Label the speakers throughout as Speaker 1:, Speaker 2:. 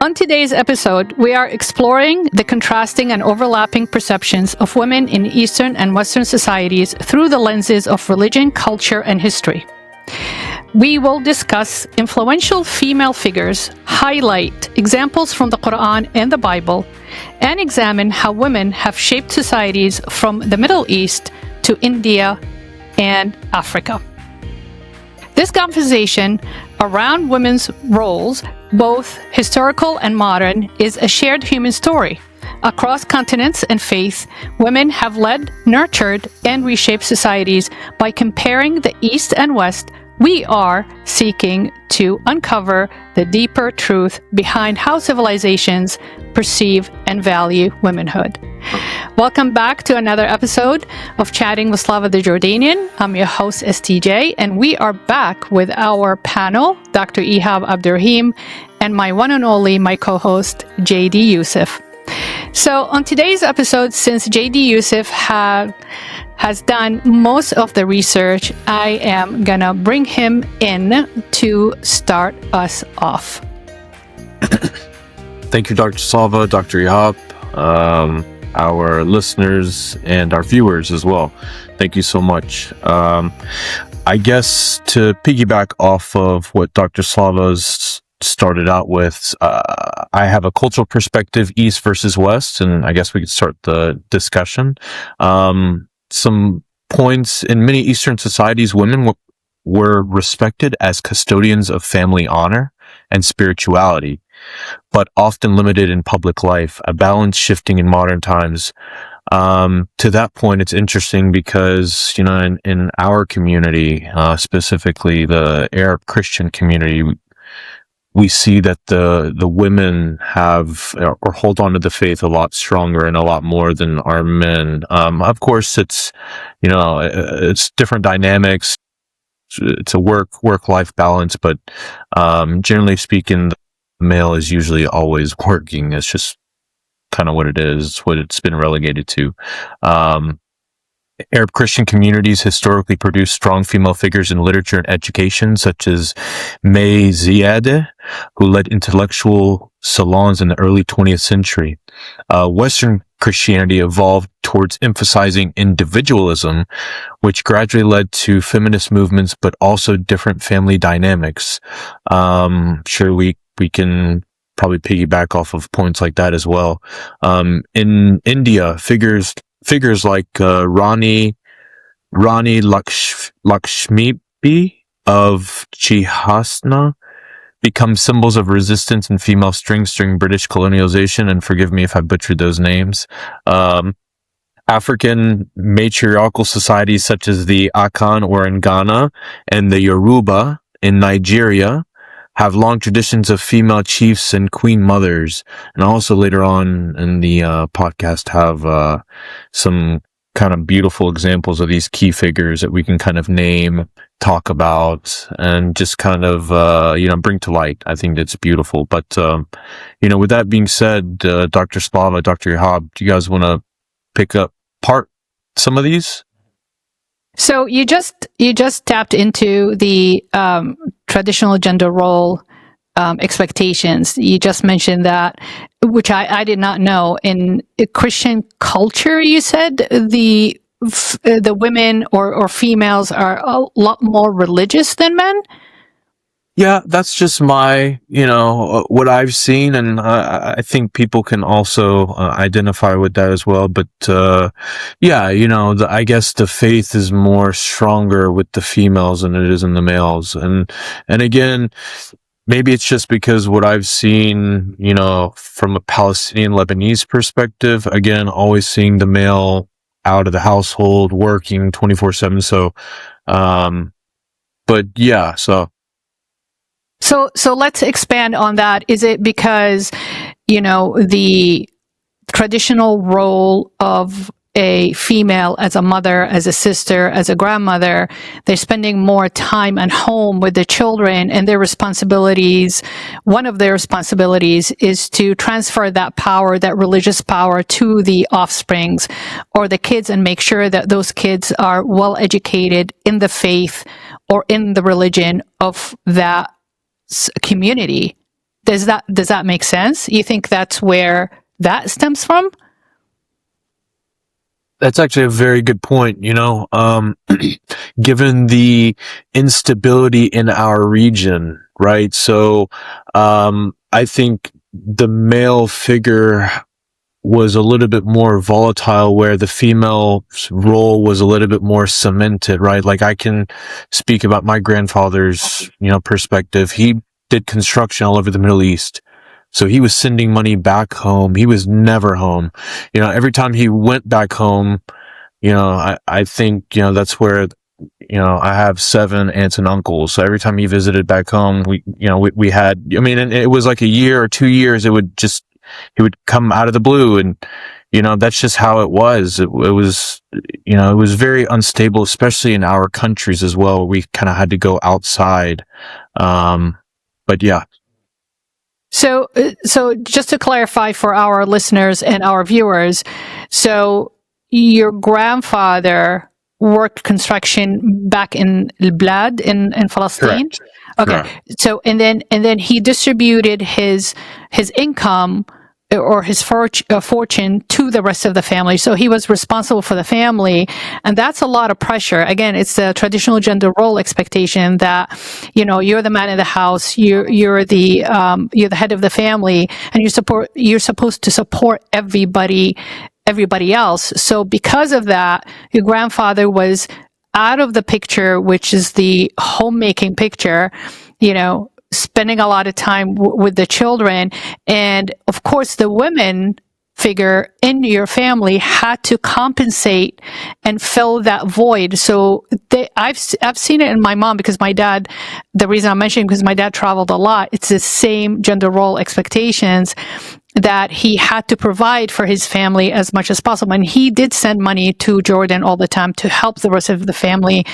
Speaker 1: On today's episode, we are exploring the contrasting and overlapping perceptions of women in Eastern and Western societies through the lenses of religion, culture, and history. We will discuss influential female figures, highlight examples from the Quran and the Bible, and examine how women have shaped societies from the Middle East to India and Africa. This conversation around women's roles, both historical and modern, is a shared human story. Across continents and faiths, women have led, nurtured, and reshaped societies. By comparing the East and West, we are seeking to uncover the deeper truth behind how civilizations perceive and value womanhood. Welcome back to another episode of Chatting with Slava the Jordanian. I'm your host, STJ, and we are back with our panel, Dr. Ihab Abdurrahim, and my one and only, my co-host, JD Yusuf. So on today's episode, since JD Yusuf has done most of the research, I am gonna bring him in to start us off.
Speaker 2: Thank you, Dr. Slava, Dr. Ihab, our listeners and our viewers as well. Thank you so much. I guess to piggyback off of what Dr. Slava's started out with, I have a cultural perspective, East versus West, and I guess we could start the discussion. Some points: in many Eastern societies, women were respected as custodians of family honor and spirituality, but often limited in public life, a balance shifting in modern times. To that point, it's interesting because, in our community, specifically the Arab Christian community, we see that the women have or hold on to the faith a lot stronger and a lot more than our men. Of course, it's different dynamics. It's a work-life balance, but generally speaking, the male is usually always working. It's just kind of what it is, what it's been relegated to. Arab Christian communities historically produced strong female figures in literature and education, such as May Ziadeh, who led intellectual salons in the early 20th century. Western Christianity evolved towards emphasizing individualism, which gradually led to feminist movements, but also different family dynamics. Sure, we can probably piggyback off of points like that as well. In India, figures like Rani Lakshmibi of Chihasna become symbols of resistance and female strength during British colonialization, and forgive me if I butchered those names. African matriarchal societies such as the Akan or Ngana and the Yoruba in Nigeria have long traditions of female chiefs and queen mothers, and also later on in the podcast have some kind of beautiful examples of these key figures that we can kind of name, talk about, and just kind of bring to light. I think that's beautiful. But with that being said, Dr. Slava, Dr. Ihab, do you guys want to pick up some of these?
Speaker 1: So you just tapped into the traditional gender role expectations. You just mentioned that, which I did not know. In Christian culture, you said the women or females are a lot more religious than men.
Speaker 2: Yeah, that's just my, what I've seen, and I think people can also identify with that as well. But I guess the faith is more stronger with the females than it is in the males, and again, maybe it's just because what I've seen, from a Palestinian Lebanese perspective, again, always seeing the male out of the household working 24/7. So, but yeah,
Speaker 1: So let's expand on that. Is it because, the traditional role of a female as a mother, as a sister, as a grandmother, they're spending more time at home with the children, and their responsibilities, one of their responsibilities is to transfer that power, that religious power, to the offsprings or the kids, and make sure that those kids are well educated in the faith or in the religion of that community. Does that make sense? You think that's where that stems from?
Speaker 2: That's actually a very good point. Given the instability in our region, right? So, I think the male figure was a little bit more volatile, where the female's role was a little bit more cemented, right? Like, I can speak about my grandfather's, perspective. He did construction all over the Middle East. So he was sending money back home. He was never home. Every time he went back home, I think, that's where, I have 7 aunts and uncles. So every time he visited back home, we had, and it was like a year or 2 years, he would come out of the blue, and, that's just how it was. It was, it was very unstable, especially in our countries as well. We kind of had to go outside. But yeah.
Speaker 1: So just to clarify for our listeners and our viewers, so your grandfather worked construction back in Blad in Palestine.
Speaker 2: Correct.
Speaker 1: Okay.
Speaker 2: Correct.
Speaker 1: So and then he distributed his income or his fortune to the rest of the family. So he was responsible for the family, and that's a lot of pressure. Again, it's the traditional gender role expectation that, you're the man in the house, you're the head of the family, and you're supposed to support everybody else. So because of that, your grandfather was out of the picture, which is the homemaking picture, spending a lot of time with the children. And of course, the women figure in your family had to compensate and fill that void. So I've seen it in my mom, because my dad, the reason I'm mentioning, because my dad traveled a lot, it's the same gender role expectations that he had to provide for his family as much as possible. And he did send money to Jordan all the time to help the rest of the family,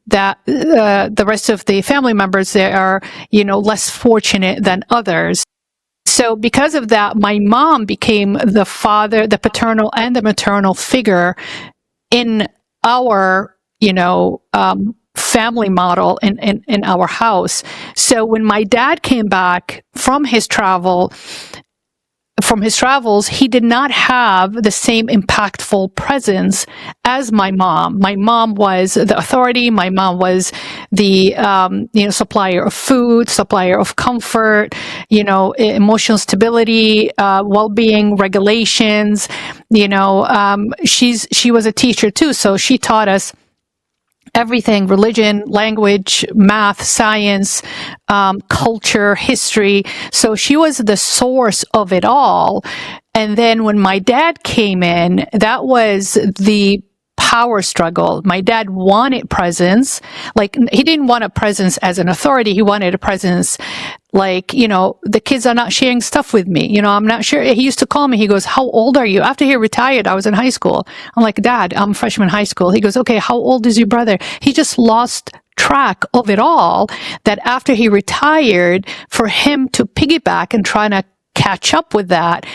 Speaker 1: that the rest of the family members, they are, less fortunate than others. So because of that, my mom became the father, the paternal and the maternal figure in our, family model in our house. So when my dad came back from his travels, he did not have the same impactful presence as my mom. My mom was the authority. My mom was the, supplier of food, supplier of comfort, emotional stability, well-being, regulations. She was a teacher too, so she taught us everything: religion, language, math, science, culture, history. So she was the source of it all. And then when my dad came in, that was the power struggle. My dad wanted presence. Like, he didn't want a presence as an authority. He wanted a presence like, the kids are not sharing stuff with me. I'm not sure. He used to call me. He goes, "How old are you?" After he retired, I was in high school. I'm like, "Dad, I'm freshman high school." He goes, "Okay, how old is your brother?" He just lost track of it all, that after he retired, for him to piggyback and try to catch up with that,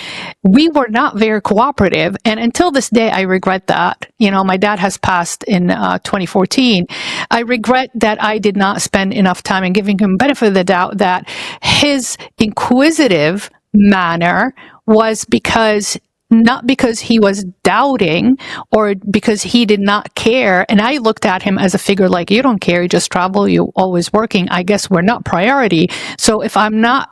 Speaker 1: we were not very cooperative. And until this day, I regret that. My dad has passed in 2014. I regret that I did not spend enough time in giving him benefit of the doubt, that his inquisitive manner was not because he was doubting or because he did not care. And I looked at him as a figure like, you don't care, you just travel, you always working. I guess we're not priority. So if I'm not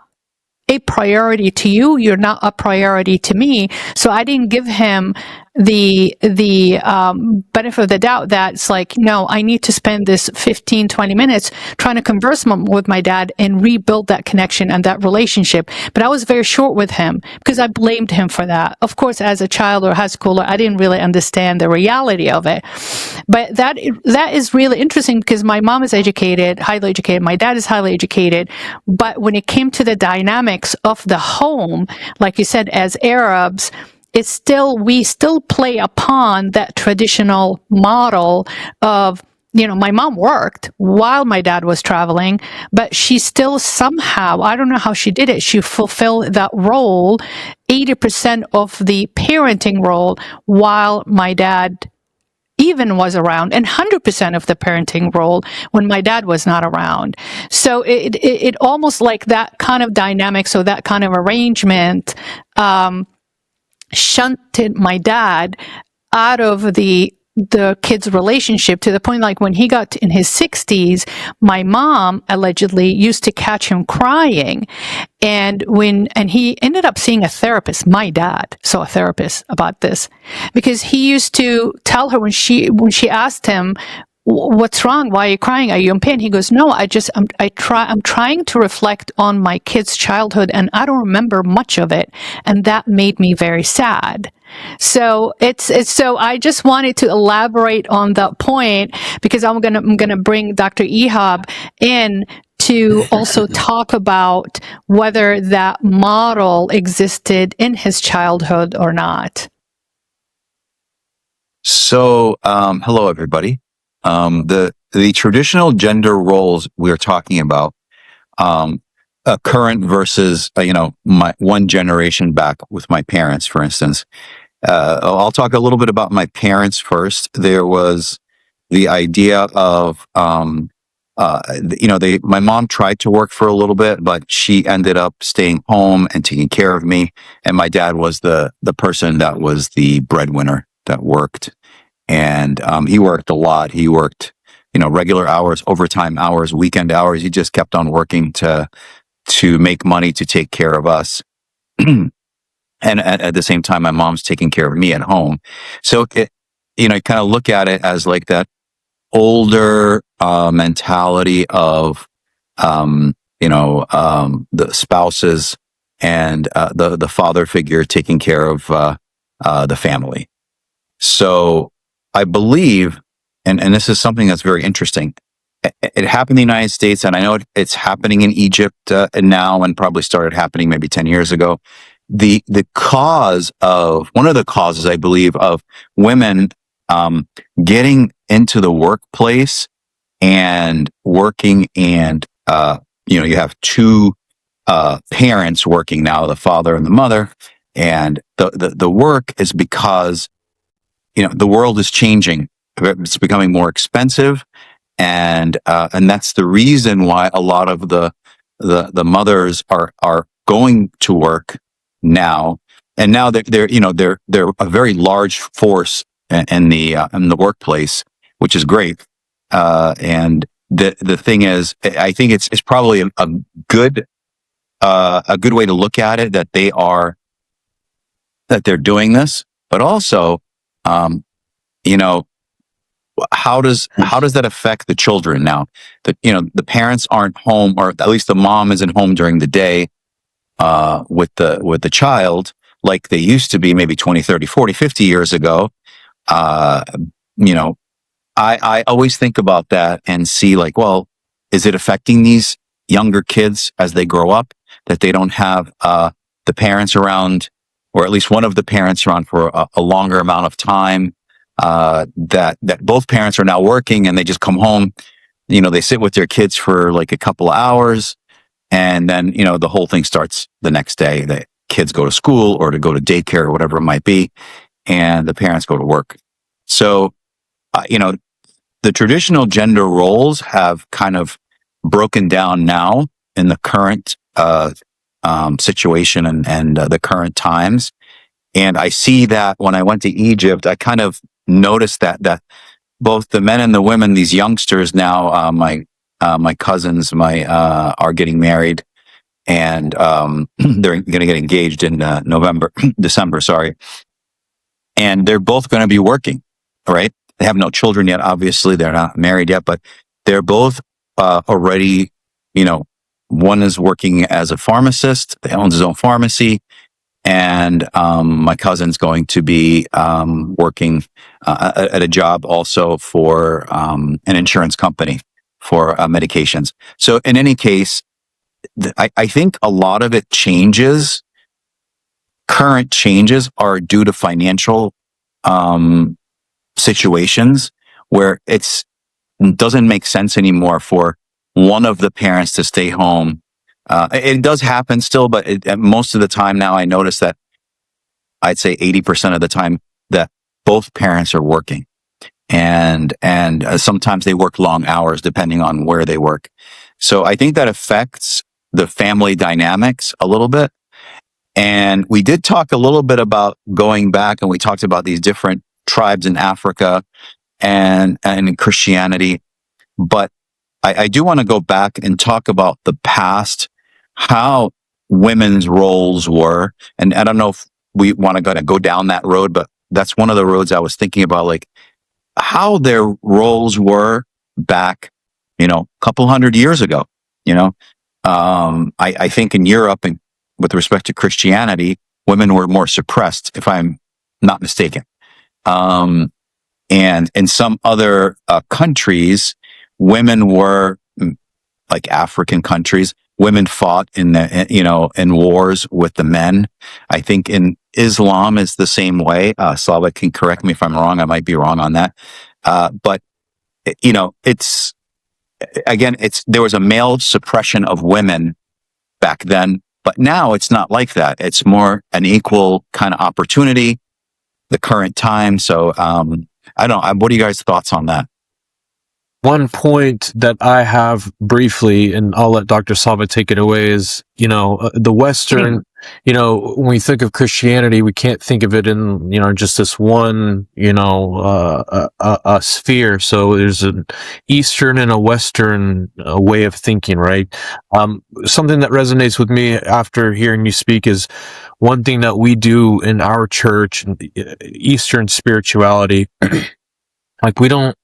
Speaker 1: a priority to you, you're not a priority to me. So I didn't give him the benefit of the doubt that it's like, no, I need to spend this 15, 20 minutes trying to converse with my dad and rebuild that connection and that relationship. But I was very short with him because I blamed him for that. Of course, as a child or high schooler, I didn't really understand the reality of it. But that is really interesting, because my mom is educated, highly educated. My dad is highly educated. But when it came to the dynamics of the home, like you said, as Arabs, we still play upon that traditional model of, my mom worked while my dad was traveling, but she still somehow, I don't know how she did it, she fulfilled that role, 80% of the parenting role, while my dad, even was around, and 100% of the parenting role when my dad was not around. So it almost like that kind of dynamic, so that kind of arrangement shunted my dad out of the kid's relationship, to the point like when he got in his 60s, my mom allegedly used to catch him crying, and he ended up seeing a therapist. My dad saw a therapist about this, because he used to tell her when she asked him, "What's wrong? Why are you crying? Are you in pain?" He goes, "No, I'm trying to reflect on my kid's childhood, and I don't remember much of it, and that made me very sad." So so I just wanted to elaborate on that point, because I'm gonna bring Dr. Ihab in to also talk about whether that model existed in his childhood or not.
Speaker 3: So, hello everybody. The traditional gender roles we're talking about, current versus my one generation back with my parents, for instance. I'll talk a little bit about my parents first. There was the idea of my mom tried to work for a little bit, but she ended up staying home and taking care of me. And my dad was the person that was the breadwinner that worked. And he worked a lot. He worked, regular hours, overtime hours, weekend hours. He just kept on working to make money to take care of us. And at the same time, my mom's taking care of me at home. So, kind of look at it as like that older mentality of, the spouses and the father figure taking care of the family. So I believe, and this is something that's very interesting. It happened in the United States, and I know it's happening in Egypt now, and probably started happening maybe 10 years ago. One of the causes, I believe, of women getting into the workplace and working, and you have two parents working now, the father and the mother, and the work is because the world is changing. It's becoming more expensive, and that's the reason why a lot of the mothers are going to work now. And now they're a very large force in the workplace, which is great. And the thing is, I think it's probably a good way to look at it, that they're doing this, but also, how does that affect the children now? That the parents aren't home, or at least the mom isn't home during the day with the child, like they used to be maybe 20, 30, 40, 50 years ago. I always think about that and see, like, well, is it affecting these younger kids as they grow up, that they don't have the parents around, or at least one of the parents around for a longer amount of time, that both parents are now working, and they just come home, they sit with their kids for like a couple of hours, and then, the whole thing starts the next day. The kids go to school or to go to daycare or whatever it might be, and the parents go to work. So, the traditional gender roles have kind of broken down now in the current situation and the current times. And I see that when I went to Egypt, I kind of noticed that both the men and the women, these youngsters now, my cousins, are getting married, and they're going to get engaged in December, sorry. And they're both going to be working, right? They have no children yet, obviously. They're not married yet, but they're both already, one is working as a pharmacist. He owns his own pharmacy. And my cousin's going to be working at a job also for an insurance company for medications. So in any case, I think a lot of it changes. Current changes are due to financial situations where it doesn't make sense anymore for one of the parents to stay home. It does happen still, but most of the time now, I notice that I'd say 80% of the time that both parents are working. and sometimes they work long hours depending on where they work. So I think that affects the family dynamics a little bit. And we did talk a little bit about going back, and we talked about these different tribes in Africa and in Christianity. But I do want to go back and talk about the past, how women's roles were. And I don't know if we want to go down that road, but that's one of the roads I was thinking about, like how their roles were back, a couple hundred years ago. I think in Europe, and with respect to Christianity, women were more suppressed, if I'm not mistaken. And in some other countries, women were, like African countries, women fought in wars with the men. I think in Islam is the same way. Slava can correct me if I'm wrong. I might be wrong on that. But it's, again, there was a male suppression of women back then, but now it's not like that. It's more an equal kind of opportunity, the current time. So, I don't know. What are you guys' thoughts on that?
Speaker 2: One point that I have briefly, and I'll let Dr. Slava take it away, is, the Western, when we think of Christianity, we can't think of it in, just this one, a sphere. So there's an Eastern and a Western way of thinking, right? Something that resonates with me after hearing you speak is one thing that we do in our church, Eastern spirituality, like we don't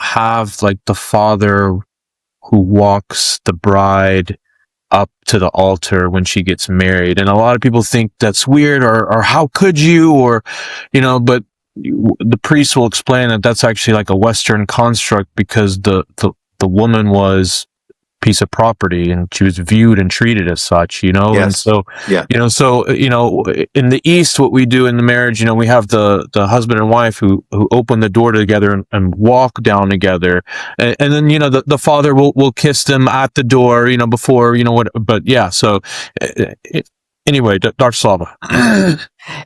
Speaker 2: have like the father who walks the bride up to the altar when she gets married. And a lot of people think that's weird or how could you, but the priest will explain that that's actually like a Western construct because the woman was piece of property and she was viewed and treated as such,
Speaker 3: Yes.
Speaker 2: And so,
Speaker 3: Yeah.
Speaker 2: In the East, what we do in the marriage, we have the husband and wife who open the door together and walk down together. And then, the father will kiss them at the door, before, but yeah. So anyway, Dr. Slava.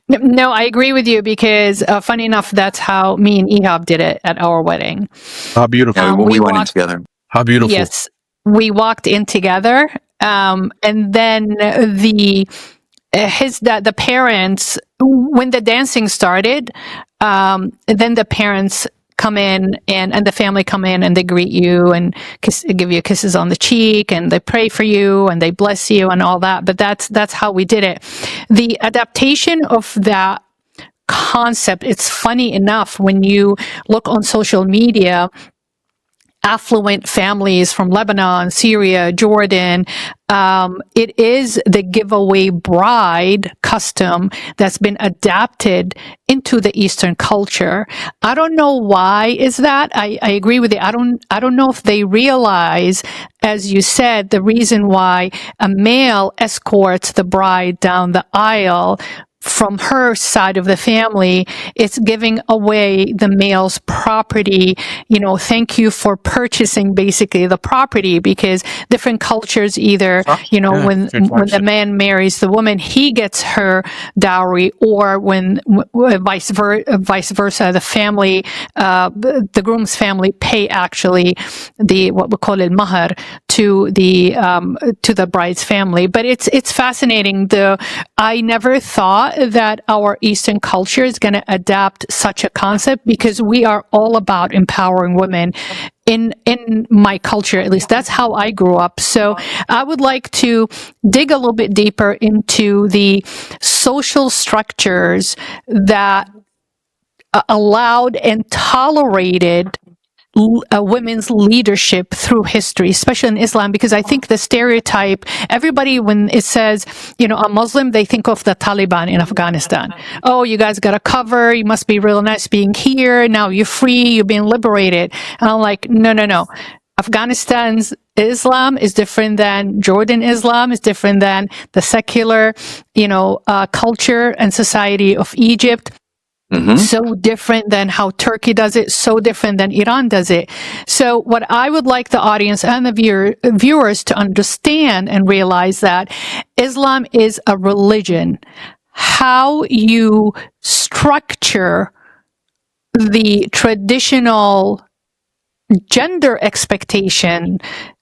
Speaker 1: No, I agree with you because funny enough, that's how me and Ihab did it at our wedding.
Speaker 2: How beautiful.
Speaker 3: When we went in together.
Speaker 2: How beautiful.
Speaker 1: Yes. We walked in together, and then the parents, when the dancing started, then the parents come in and the family come in and they greet you and give you kisses on the cheek and they pray for you and they bless you and all that. But that's how we did it. The adaptation of that concept, it's funny enough when you look on social media, affluent families from Lebanon, Syria, Jordan, it is the giveaway bride custom that's been adapted into the Eastern culture. I don't know why is that. I agree with you. I don't know if they realize, as you said, the reason why a male escorts the bride down the aisle from her side of the family, it's giving away the male's property. Thank you for purchasing basically the property, because different cultures either, when the man marries the woman, he gets her dowry, or when vice versa, the family, the groom's family pay actually what we call it mahar to the bride's family. But it's fascinating. I never thought that our Eastern culture is going to adapt such a concept, because we are all about empowering women in my culture. At least that's how I grew up. So I would like to dig a little bit deeper into the social structures that allowed and tolerated women's leadership through history, especially in Islam, because I think the stereotype, everybody, when it says, a Muslim, they think of the Taliban in Afghanistan. Oh, you guys got a cover. You must be real nice being here. Now you're free. You're being liberated. And I'm like, no. Afghanistan's Islam is different than Jordan Islam, is different than the secular, culture and society of Egypt. Mm-hmm. So different than how Turkey does it, so different than Iran does it. So what I would like the audience and the viewers to understand and realize that Islam is a religion. How you structure the traditional gender expectation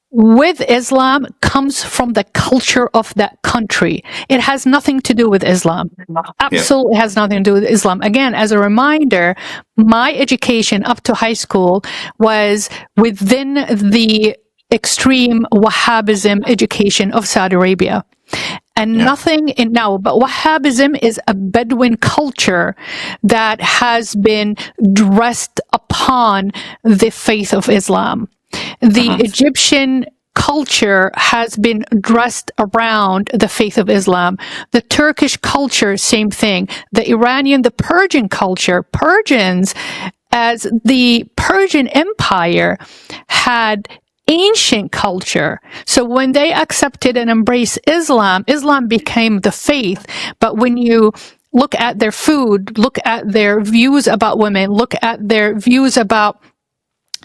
Speaker 1: with Islam comes from the culture of that country. It has nothing to do with Islam. Absolutely has nothing to do with Islam. Again, as a reminder, my education up to high school was within the extreme Wahhabism education of Saudi Arabia. And nothing in now, but Wahhabism is a Bedouin culture that has been dressed upon the faith of Islam. The Egyptian culture has been dressed around the faith of Islam. The Turkish culture, same thing. The Iranian, the Persian culture, Persians, as the Persian Empire had ancient culture. So when they accepted and embraced Islam, Islam became the faith. But when you look at their food, look at their views about women, look at their views about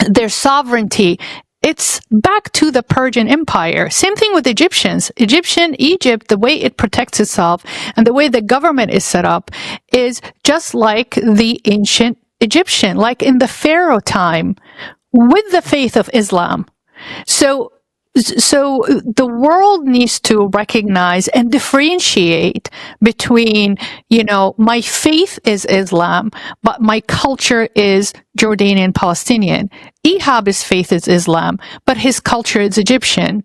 Speaker 1: their sovereignty, it's back to the Persian Empire. Same thing with Egypt, the way it protects itself and the way the government is set up is just like the ancient Egyptian, like in the Pharaoh time with the faith of Islam. So the world needs to recognize and differentiate between, my faith is Islam, but my culture is Jordanian Palestinian. Ihab's faith is Islam, but his culture is Egyptian.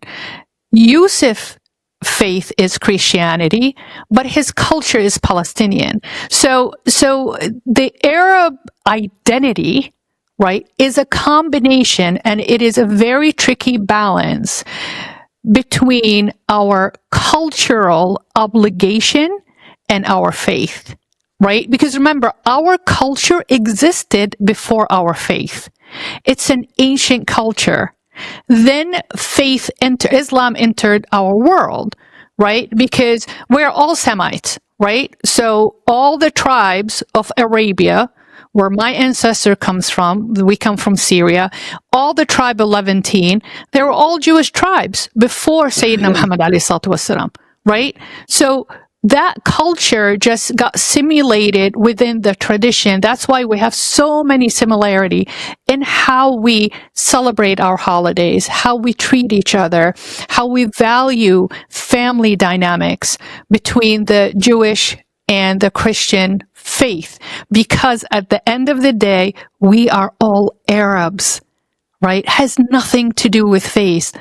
Speaker 1: Yusuf's faith is Christianity, but his culture is Palestinian. So the Arab identity, right, is a combination, and it is a very tricky balance between our cultural obligation and our faith, right? Because remember, our culture existed before our faith. It's an ancient culture. Then Islam entered our world, right? Because we're all Semites, right? So all the tribes of Arabia, where my ancestor comes from, we come from Syria, all the tribe of Levantine, they were all Jewish tribes before Sayyidina Muhammad alayhi salatu wasalam, right? So that culture just got simulated within the tradition. That's why we have so many similarity in how we celebrate our holidays, how we treat each other, how we value family dynamics between the Jewish and the Christian faith, because at the end of the day, we are all Arabs, right? Has nothing to do with faith.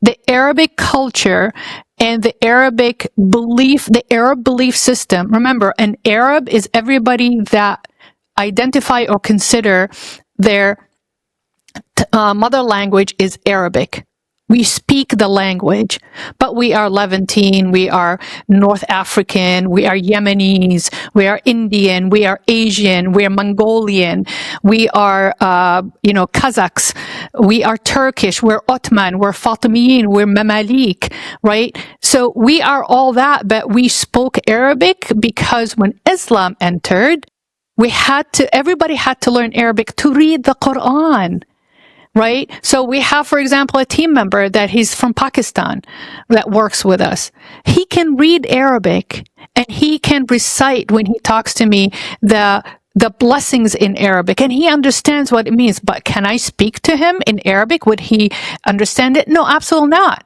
Speaker 1: The Arabic culture and the Arabic belief, the Arab belief system. Remember, an Arab is everybody that identify or consider their mother language is Arabic. We speak the language, but we are Levantine, we are North African, we are Yemenis, we are Indian, we are Asian, we are Mongolian, we are, Kazakhs, we are Turkish, we're Ottoman, we're Fatimiyin, we're Mamalik, right? So we are all that, but we spoke Arabic because when Islam entered, everybody had to learn Arabic to read the Quran. Right? So we have, for example, a team member that he's from Pakistan that works with us. He can read Arabic and he can recite when he talks to me the blessings in Arabic, and he understands what it means. But can I speak to him in Arabic? Would he understand it? No, absolutely not.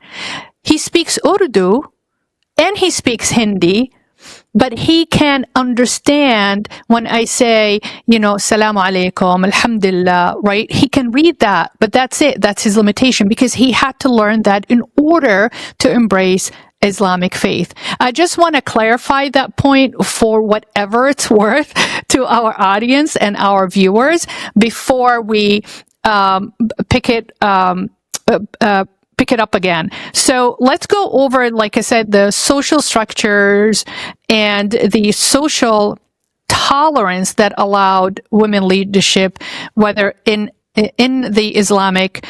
Speaker 1: He speaks Urdu and he speaks Hindi, but he can understand when I say, Salaam alaikum, alhamdulillah, right? He can read that, but that's it. That's his limitation, because he had to learn that in order to embrace Islamic faith. I just want to clarify that point for whatever it's worth to our audience and our viewers before we pick it up again. So let's go over, like I said, the social structures and the social tolerance that allowed women leadership, whether in the Islamic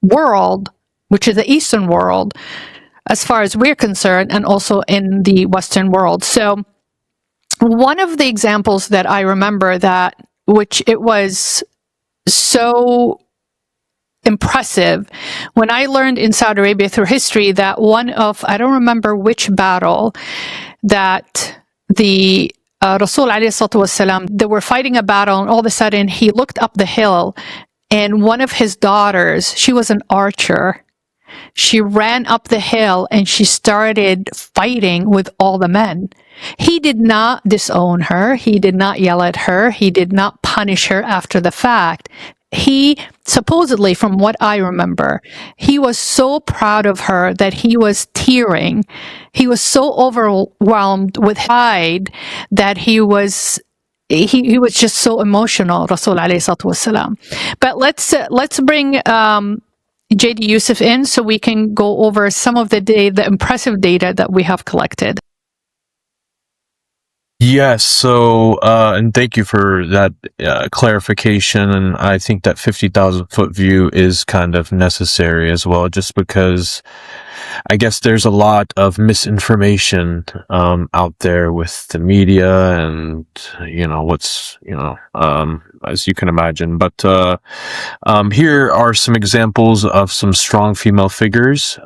Speaker 1: world, which is the Eastern world, as far as we're concerned, and also in the Western world. So one of the examples that I remember which it was so impressive when I learned in Saudi Arabia through history that I don't remember which battle, that the Rasul alayhi salatu wasalam, they were fighting a battle, and all of a sudden he looked up the hill, and one of his daughters, she was an archer. She ran up the hill and she started fighting with all the men. He did not disown her. He did not yell at her. He did not punish her after the fact. He supposedly, from what I remember, he was so proud of her that he was tearing. He was so overwhelmed with pride that he was just so emotional, Rasul alayhi salatu wasalam. But let's bring JD Yusuf in so we can go over some of the impressive data that we have collected.
Speaker 2: Yes, so and thank you for that clarification, and I think that 50,000 foot view is kind of necessary as well, just because I guess there's a lot of misinformation out there with the media and what's as you can imagine. But here are some examples of some strong female figures,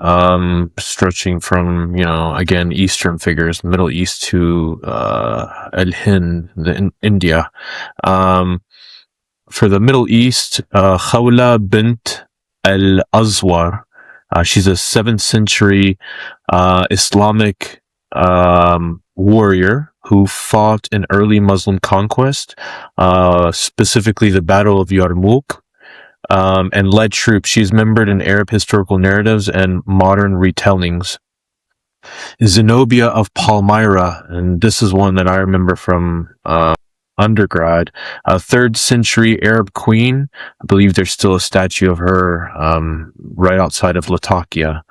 Speaker 2: stretching from again Eastern figures, Middle East to Al-Hind, India. For the Middle East, Khawla bint al-Azwar. She's a 7th century Islamic warrior who fought in early Muslim conquest, specifically the Battle of Yarmouk, and led troops. She's remembered in Arab historical narratives and modern retellings. Zenobia of Palmyra, and this is one that I remember from undergrad, a 3rd century Arab queen. I believe there's still a statue of her right outside of Latakia,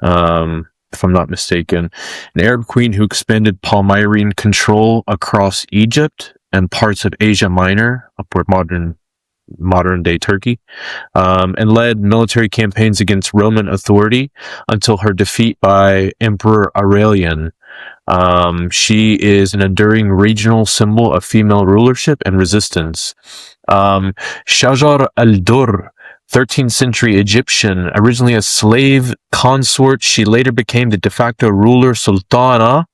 Speaker 2: if I'm not mistaken. An Arab queen who expanded Palmyrene control across Egypt and parts of Asia Minor, upward modern day Turkey, and led military campaigns against Roman authority until her defeat by Emperor Aurelian. She is an enduring regional symbol of female rulership and resistance. Shajar al-Dur, 13th century Egyptian, originally a slave consort, she later became the de facto ruler sultana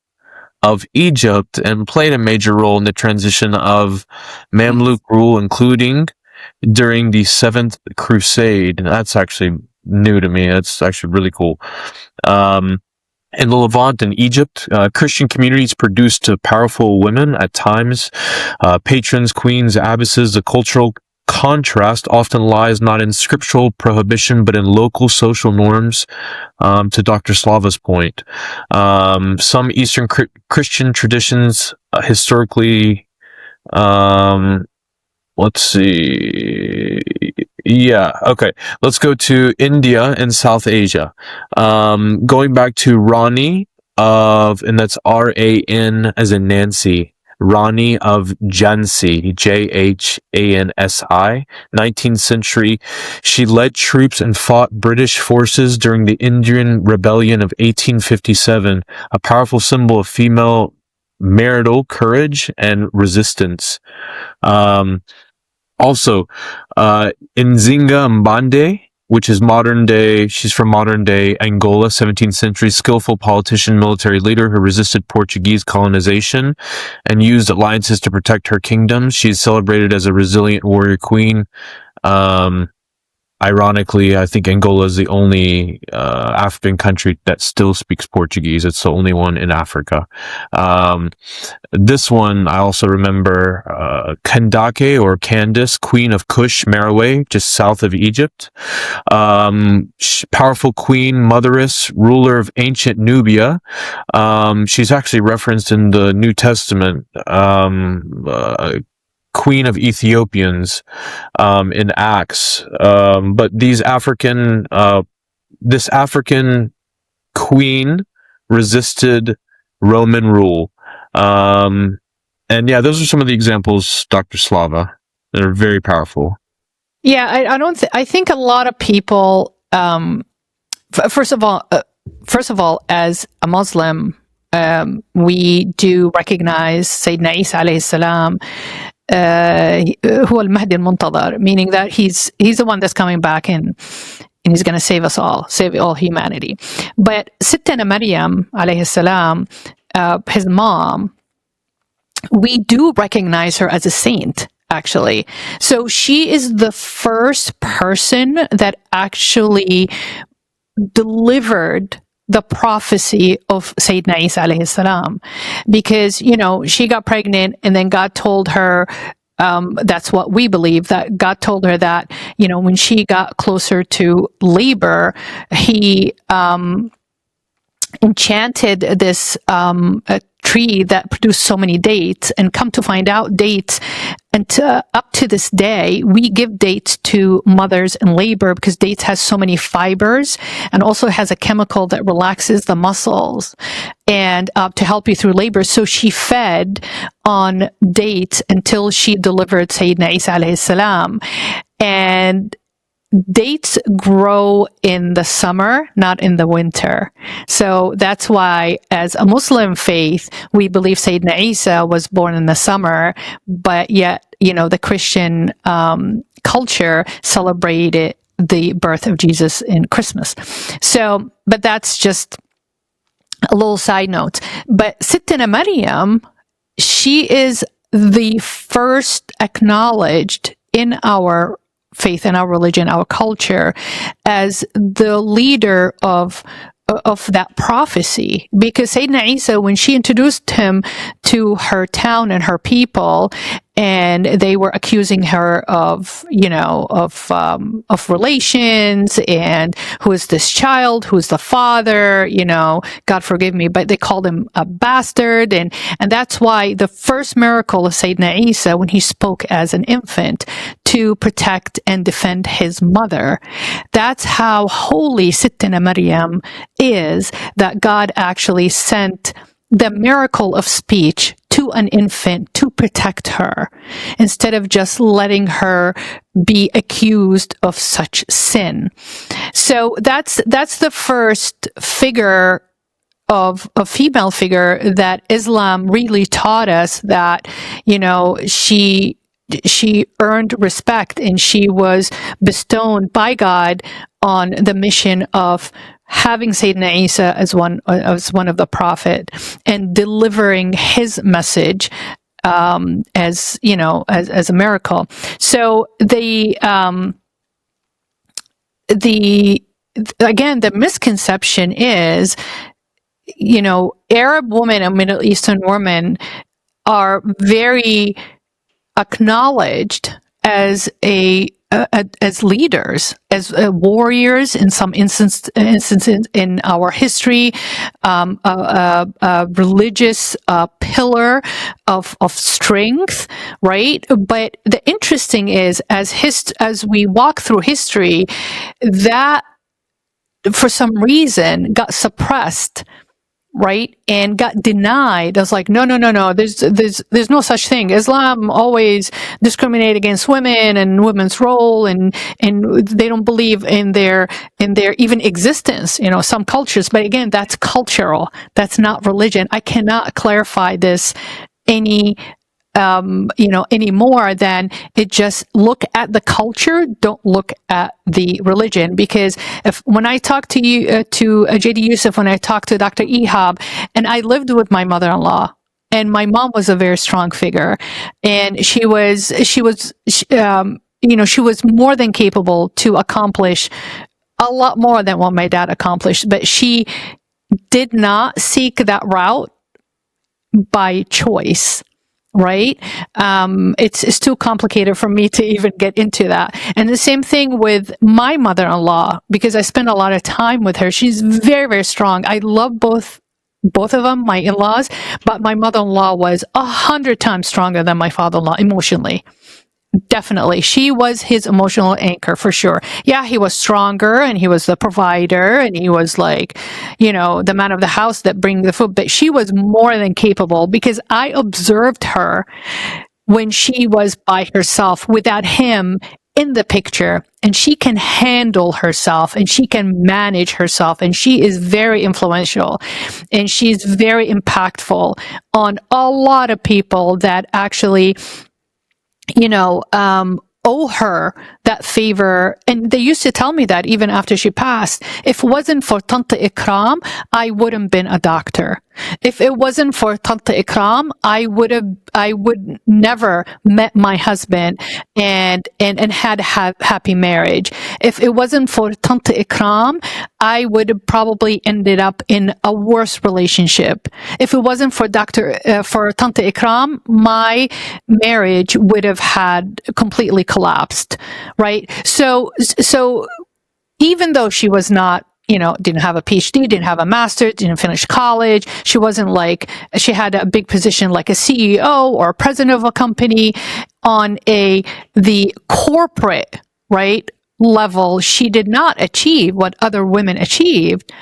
Speaker 2: of Egypt and played a major role in the transition of Mamluk rule, including during the 7th Crusade. And that's actually new to me. That's actually really cool. In the Levant and Egypt, Christian communities produced powerful women at times, patrons, queens, abbesses. The cultural contrast often lies not in scriptural prohibition, but in local social norms, to Dr. Slava's point. Some Eastern Christian traditions historically, let's see. Yeah, okay. Let's go to India and South Asia. Going back to Rani and that's R-A-N as in Nancy, Rani of Jhansi, Jhansi, 19th century. She led troops and fought British forces during the Indian Rebellion of 1857, a powerful symbol of female marital courage and resistance. Also, Nzinga Mbande, which is she's from modern day Angola, 17th century, skillful politician, military leader who resisted Portuguese colonization and used alliances to protect her kingdom. She's celebrated as a resilient warrior queen. Ironically, I think Angola is the only African country that still speaks Portuguese. It's the only one in Africa. This one, I also remember Kandake or Candace, Queen of Kush, Merowe, just south of Egypt. Powerful queen, motheress, ruler of ancient Nubia. She's actually referenced in the New Testament. Queen of Ethiopians in Acts, but this African queen resisted Roman rule, and yeah, those are some of the examples, Dr. Slava, that are very powerful.
Speaker 1: Yeah, I think a lot of people. First of all, as a Muslim, we do recognize Sayyidina Isa alayhi salam. هو المهدي المنتظر, meaning that he's the one that's coming back and he's going to save us all, save all humanity. But Sittana Maryam alayhi salam, his mom, we do recognize her as a saint, actually. So she is the first person that actually delivered the prophecy of Sayyidina Isa alayhi salam, because, you know, she got pregnant and then God told her, that's what we believe, that God told her that, you know, when she got closer to labor, he enchanted this a tree that produced so many dates, and come to find out, dates, and up to this day, we give dates to mothers in labor because dates has so many fibers and also has a chemical that relaxes the muscles and to help you through labor. So she fed on dates until she delivered Sayyidina Isa alayhi salam. And dates grow in the summer, not in the winter. So that's why, as a Muslim faith, we believe Sayyidina Isa was born in the summer, but yet, you know, the Christian culture celebrated the birth of Jesus in Christmas. So, but that's just a little side note. But Sittina Maryam, she is the first acknowledged in our faith, in our religion, our culture, as the leader of that prophecy. Because Sayyidina Isa, when she introduced him to her town and her people, and they were accusing her of, you know, of relations, and who is this child, who's the father, you know, God forgive me, but they called him a bastard, and that's why the first miracle of Sayyidina Isa, when he spoke as an infant to protect and defend his mother, that's how holy Sittina Maryam is, that God actually sent the miracle of speech to an infant to protect her, instead of just letting her be accused of such sin. So that's the first figure of a female figure that Islam really taught us, that, you know, she earned respect and she was bestowed by God on the mission of having Sayyidina Isa as one of the prophet and delivering his message as, you know, as a miracle. So again, the misconception is, you know, Arab women and Middle Eastern women are very acknowledged as as leaders, as warriors in some instances in our history, a religious pillar of strength, right? But the interesting is, as we walk through history, that for some reason got suppressed, right, and got denied. I was like, no. There's no such thing. Islam always discriminate against women and women's role, and they don't believe in their even existence. You know, some cultures, but again, that's cultural. That's not religion. I cannot clarify this any more than it just look at the culture, don't look at the religion. Because when I talk to you, to JD Yusuf, when I talked to Dr. Ihab, and I lived with my mother-in-law, and my mom was a very strong figure, and she was more than capable to accomplish a lot more than what my dad accomplished, but she did not seek that route by choice. Right? It's too complicated for me to even get into that. And the same thing with my mother-in-law, because I spend a lot of time with her. She's very, very strong. I love both of them, my in-laws, but my mother-in-law was 100 times stronger than my father-in-law emotionally. Definitely. She was his emotional anchor for sure. Yeah, he was stronger and he was the provider and he was like, you know, the man of the house that bring the food, but she was more than capable, because I observed her when she was by herself without him in the picture, and she can handle herself and she can manage herself, and she is very influential and she's very impactful on a lot of people that actually, you know, owe her that favor. And they used to tell me that even after she passed, if it wasn't for Tanta Ikram, I wouldn't been a doctor. If it wasn't for Tanta Ikram, I would never met my husband and had happy marriage. If it wasn't for Tanta Ikram, I would have probably ended up in a worse relationship. If it wasn't for for Tanta Ikram, my marriage would have had completely collapsed, right? So even though she was not, didn't have a PhD, didn't have a master's, didn't finish college, she wasn't like, she had a big position like a CEO or a president of a company on the corporate, right, level. She did not achieve what other women achieved,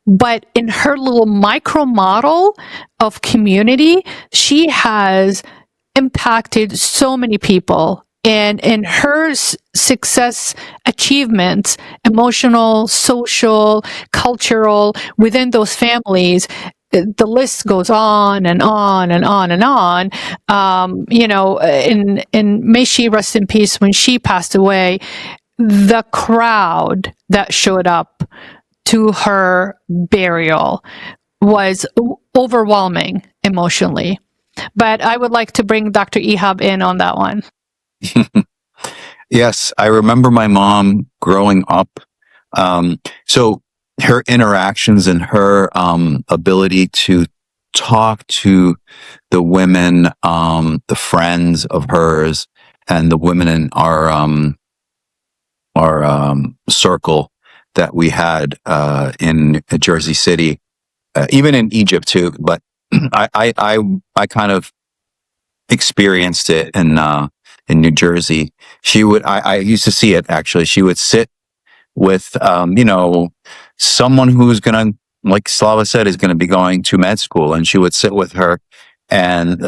Speaker 1: but in her little micro model of community, she has impacted so many people. And in her success achievements, emotional, social, cultural, within those families, the list goes on and on and on and on. And may she rest in peace. When she passed away, the crowd that showed up to her burial was overwhelming emotionally. But I would like to bring Dr. Ihab in on that one.
Speaker 3: Yes, I remember my mom growing up. So her interactions and her ability to talk to the women, the friends of hers, and the women in our circle that we had in Jersey City, even in Egypt too. But I kind of experienced it in New Jersey. I used to see it actually. She would sit with, someone who's going to, like Slava said, is going to be going to med school, and she would sit with her, and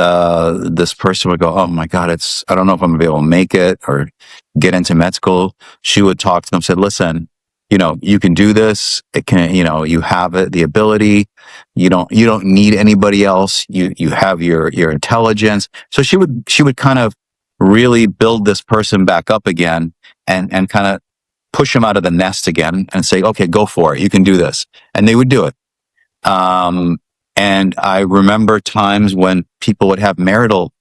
Speaker 3: this person would go, "Oh my God, I don't know if I'm gonna be able to make it or get into med school." She would talk to them, said, "Listen, you can do this. It can, you have it, the ability. You don't need anybody else. You have your intelligence." So she would kind of really build this person back up again and kind of push them out of the nest again and say, "Okay, go for it. You can do this." And they would do it. And I remember times when people would have marital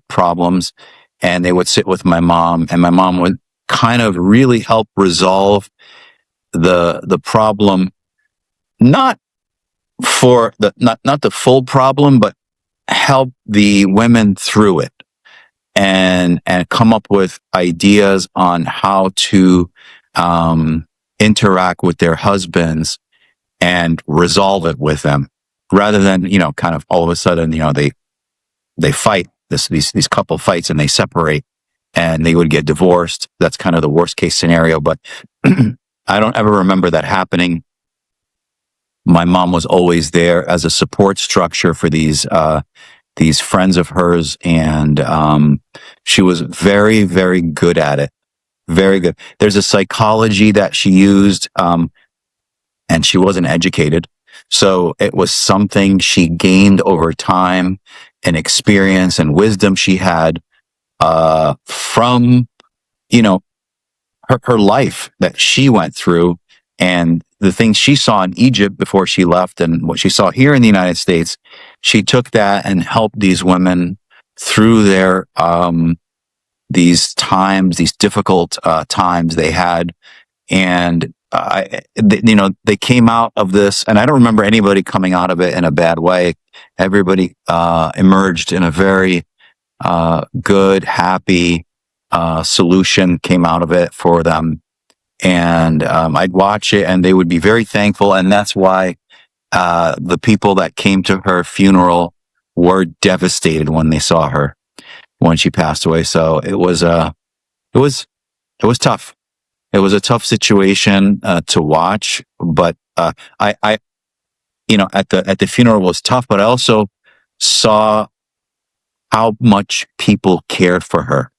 Speaker 3: problems, and they would sit with my mom, and my mom would kind of really help resolve the problem, not the full problem, but help the women through it and come up with ideas on how to interact with their husbands and resolve it with them, rather than kind of all of a sudden they fight these couple fights and they separate and they would get divorced. That's kind of the worst case scenario, but I don't ever remember that happening. My mom was always there as a support structure for these friends of hers, and she was very, very good at it. Very good. There's a psychology that she used, and she wasn't educated, so it was something she gained over time, and experience and wisdom she had from her life that she went through, and the things she saw in Egypt before she left and what she saw here in the United States. She took that and helped these women through their these difficult times they had. And they came out of this, and I don't remember anybody coming out of it in a bad way. Everybody emerged in a very good, happy solution came out of it for them. And I'd watch it, and they would be very thankful. And that's why the people that came to her funeral were devastated when they saw her when she passed away. So it was tough. It was a tough situation to watch, but at the funeral was tough. But I also saw how much people cared for her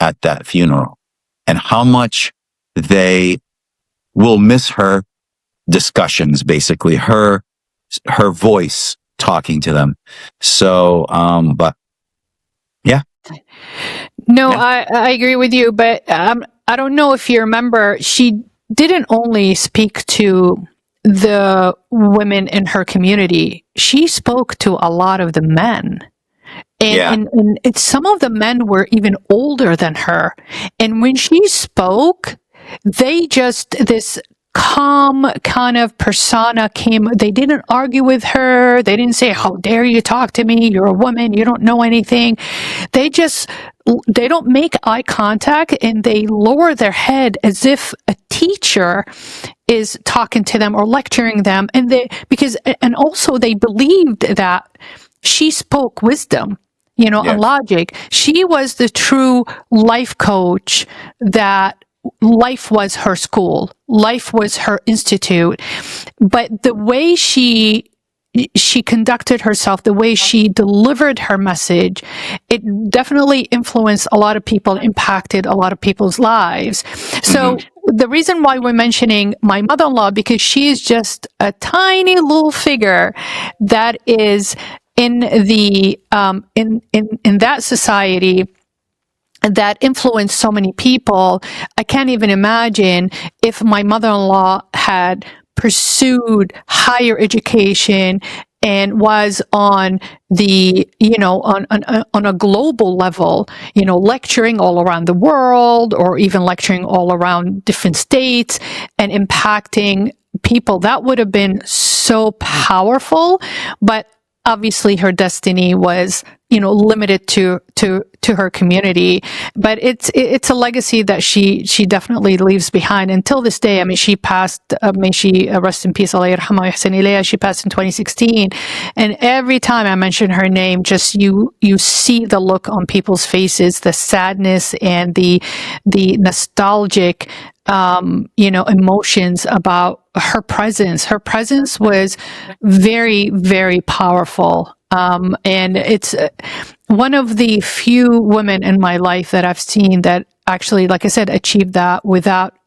Speaker 3: at that funeral, and how much they will miss her discussions, basically her voice talking to them. So, but yeah.
Speaker 1: No, yeah. I agree with you, but I don't know if you remember, she didn't only speak to the women in her community. She spoke to a lot of the men. And some of the men were even older than her. And when she spoke, this calm kind of persona came. They didn't argue with her. They didn't say, how dare you talk to me? You're a woman. You don't know anything. They don't make eye contact, and they lower their head as if a teacher is talking to them or lecturing them. And also they believed that she spoke wisdom, and logic. She was the true life coach, that life was her school, life was her institute. But the way she conducted herself, the way she delivered her message, it definitely influenced a lot of people, impacted a lot of people's lives. So the reason why we're mentioning my mother-in-law, because she is just a tiny little figure that is in the in that society that influenced so many people. I can't even imagine if my mother-in-law had pursued higher education and was on the, on a global level, lecturing all around the world, or even lecturing all around different states and impacting people. That would have been so powerful. But obviously her destiny was, limited to her community. But it's a legacy that she definitely leaves behind until this day. I mean, she passed, may she rest in peace, Allah yarhamha wa yahsin ilayha. She passed in 2016. And every time I mention her name, just you see the look on people's faces, the sadness and the nostalgic, emotions about her presence. Her presence was very, very powerful. And it's one of the few women in my life that I've seen that actually, like I said, achieved that without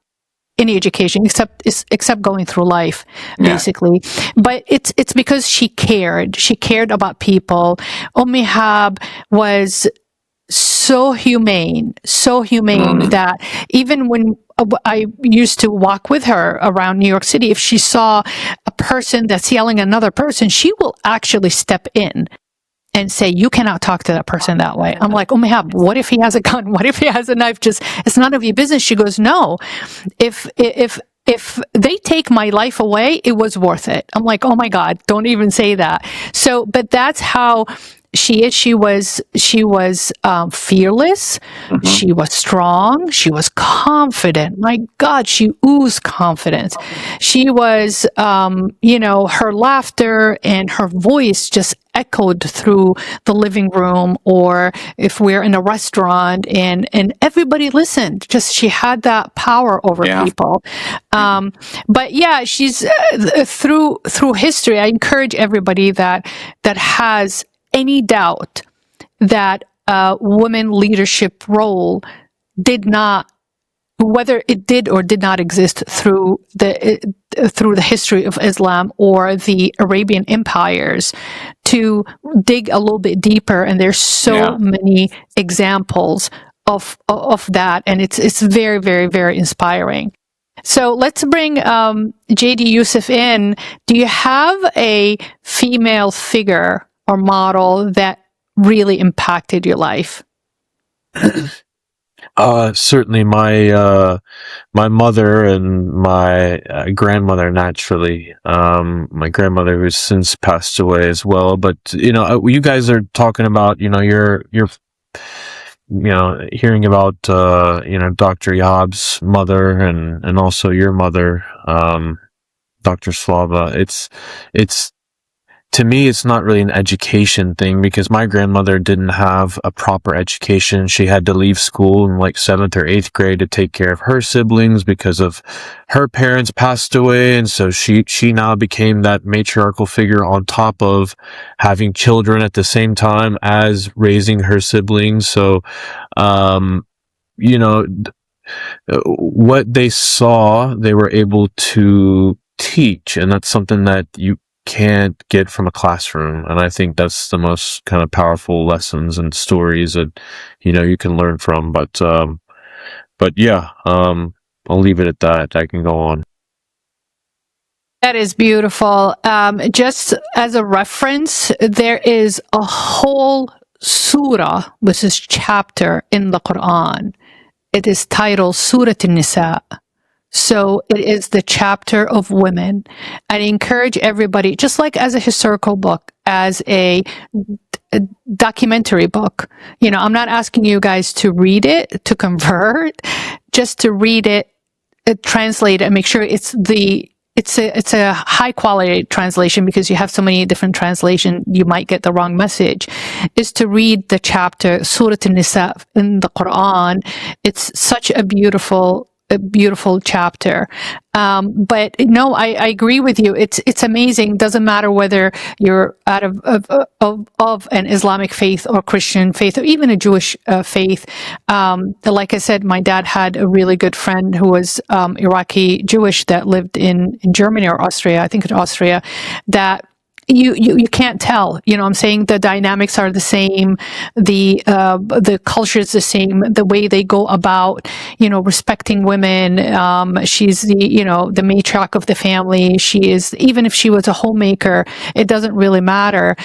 Speaker 1: any education, except going through life, basically. But it's because she cared. She cared about people. Ihab was so humane that even when I used to walk with her around New York City, if she saw a person that's yelling at another person, she will actually step in and say, you cannot talk to that person that way. I'm like, Ihab, what if he has a gun? What if he has a knife? Just, it's none of your business. She goes, no, if they take my life away, it was worth it. I'm like, oh my God, don't even say that. So, but that's how she is. She was fearless. She was strong. She was confident. My God, she oozed confidence. She was, her laughter and her voice just echoed through the living room, or if we're in a restaurant and everybody listened. Just, she had that power over people. But yeah, she's through history. I encourage everybody that has any doubt that women leadership role did not, whether it did or did not exist through the history of Islam or the Arabian empires, to dig a little bit deeper. And there's so many examples of that, and it's very, very, very inspiring. So let's bring JD Yusuf in. Do you have a female figure or model that really impacted your life?
Speaker 2: Certainly my mother and my grandmother, naturally. My grandmother, who's since passed away as well. But you guys are talking about, you're hearing about Dr. Ihab's mother and also your mother, Dr. Slava. It's to me, it's not really an education thing, because my grandmother didn't have a proper education. She had to leave school in like 7th or 8th grade to take care of her siblings because of her parents passed away. And so she now became that matriarchal figure on top of having children at the same time as raising her siblings. So, what they saw, they were able to teach. And that's something that you can't get from a classroom. And I think that's the most kind of powerful lessons and stories that, you can learn from. But, But yeah, I'll leave it at that. I can go on.
Speaker 1: That is beautiful. Just as a reference, there is a whole surah, which is chapter in the Quran. It is titled Surah An-Nisa. So it is the chapter of women. I encourage everybody, just like as a historical book, as a documentary book. I'm not asking you guys to read it, to convert, just to read it, translate it, and make sure it's a high quality translation, because you have so many different translations, you might get the wrong message. Is to read the chapter Surah An-Nisa in the Quran. It's such a beautiful chapter. But no, I agree with you. It's amazing. Doesn't matter whether you're out of an Islamic faith or Christian faith or even a Jewish faith. Like I said, my dad had a really good friend who was Iraqi Jewish that lived in Germany or Austria. I think it's Austria. That you can't tell. I'm saying the dynamics are the same, the culture is the same, the way they go about, respecting women. She's the matriarch of the family. She is, even if she was a homemaker, it doesn't really matter.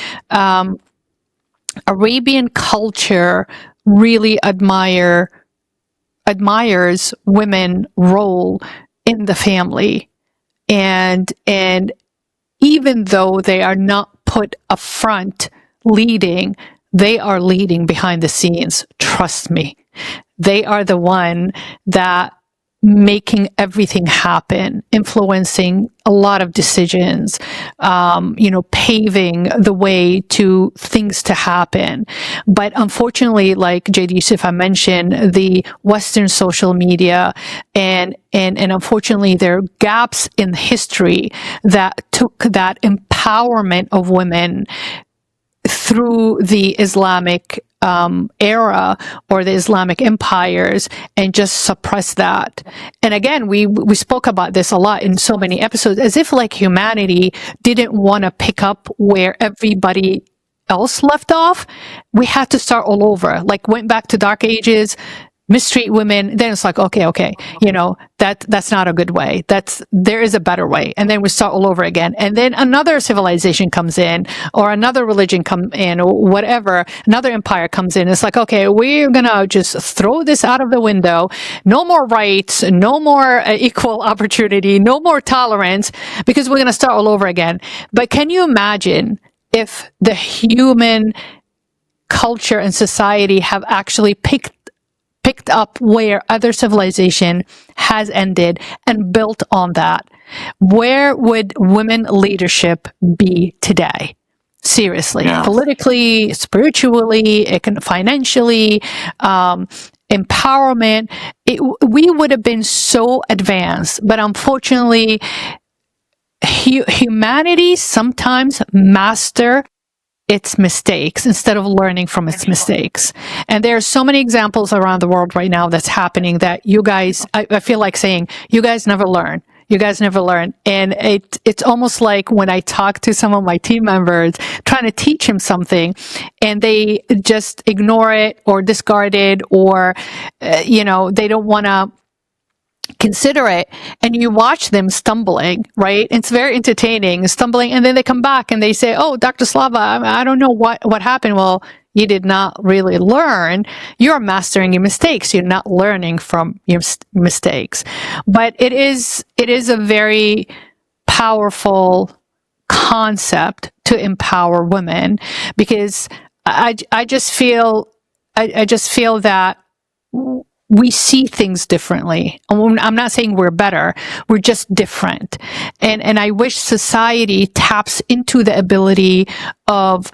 Speaker 1: Arabian culture really admires women role in the family, and even though they are not put up front leading, they are leading behind the scenes. Trust me. They are the one that making everything happen, influencing a lot of decisions, paving the way to things to happen. But unfortunately, like JD Yusuf mentioned, the Western social media and unfortunately there are gaps in history that took that empowerment of women through the Islamic era or the Islamic empires and just suppress that. And again, we spoke about this a lot in so many episodes, as if like humanity didn't want to pick up where everybody else left off. We had to start all over, like went back to dark ages, mistreat women. Then it's like, okay, that's not a good way. There is a better way. And then we start all over again. And then another civilization comes in, or another religion come in, or whatever, another empire comes in. It's like, okay, we're going to just throw this out of the window. No more rights, no more equal opportunity, no more tolerance, because we're going to start all over again. But can you imagine if the human culture and society have actually picked up where other civilization has ended and built on that? Where would women leadership be today? Seriously,
Speaker 3: Yeah.
Speaker 1: Politically, spiritually, financially, empowerment, we would have been so advanced. But unfortunately, humanity sometimes master its mistakes instead of learning from its mistakes. And there are so many examples around the world right now that's happening that you guys, I feel like saying, you guys never learn. You guys never learn. And it's almost like when I talk to some of my team members trying to teach them something and they just ignore it or discard it, or, they don't want to consider it, and you watch them stumbling, right? It's very entertaining, stumbling, and then they come back and they say, oh, Dr. Slava, I don't know what happened. Well, you did not really learn. You're mastering your mistakes. You're not learning from your mistakes. But it is a very powerful concept to empower women, because I just feel that we see things differently. I'm not saying we're better. We're just different. And I wish society taps into the ability of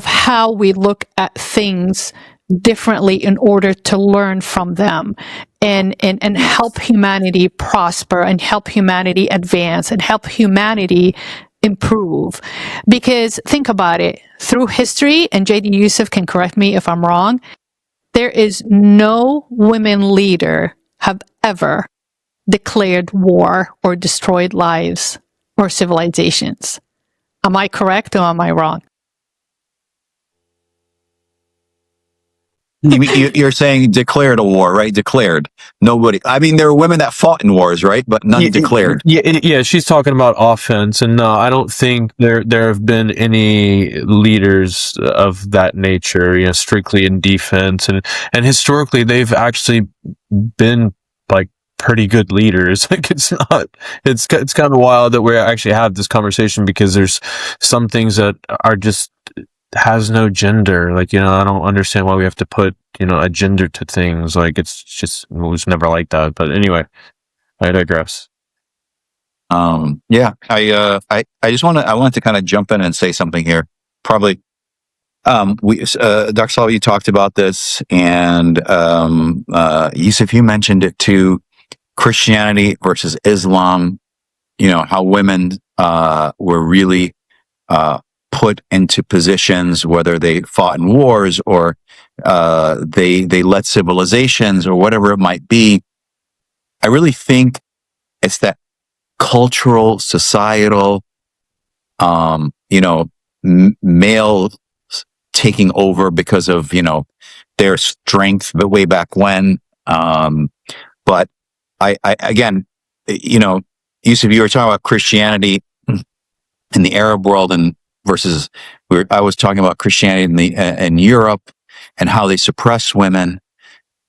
Speaker 1: how we look at things differently in order to learn from them and help humanity prosper and help humanity advance and help humanity improve. Because think about it, through history, and JD Yusuf can correct me if I'm wrong, there is no women leader have ever declared war or destroyed lives or civilizations. Am I correct or am I wrong?
Speaker 3: You're saying declared a war, right? Declared. Nobody. I mean, there were women that fought in wars, right? But none declared.
Speaker 2: Yeah. She's talking about offense, and no, I don't think there have been any leaders of that nature. You know, strictly in defense, and historically, they've actually been like pretty good leaders. Like it's kind of wild that we actually have this conversation, because there's some things that are just has no gender. Like, you know, I don't understand why we have to put, you know, a gender to things. Like it was never like that. But anyway, I digress.
Speaker 3: Yeah, I just I wanted to kind of jump in and say something here. Probably, Dr. Slava, you talked about this, and Yusuf, you mentioned it too. Christianity versus Islam. You know how women were really put into positions, whether they fought in wars or they led civilizations or whatever it might be. I really think it's that cultural, societal, you know, male taking over because of, you know, their strength, but way back when. But I again, you know, Yusuf, you were talking about Christianity in the Arab world and versus I was talking about Christianity in Europe and how they suppress women,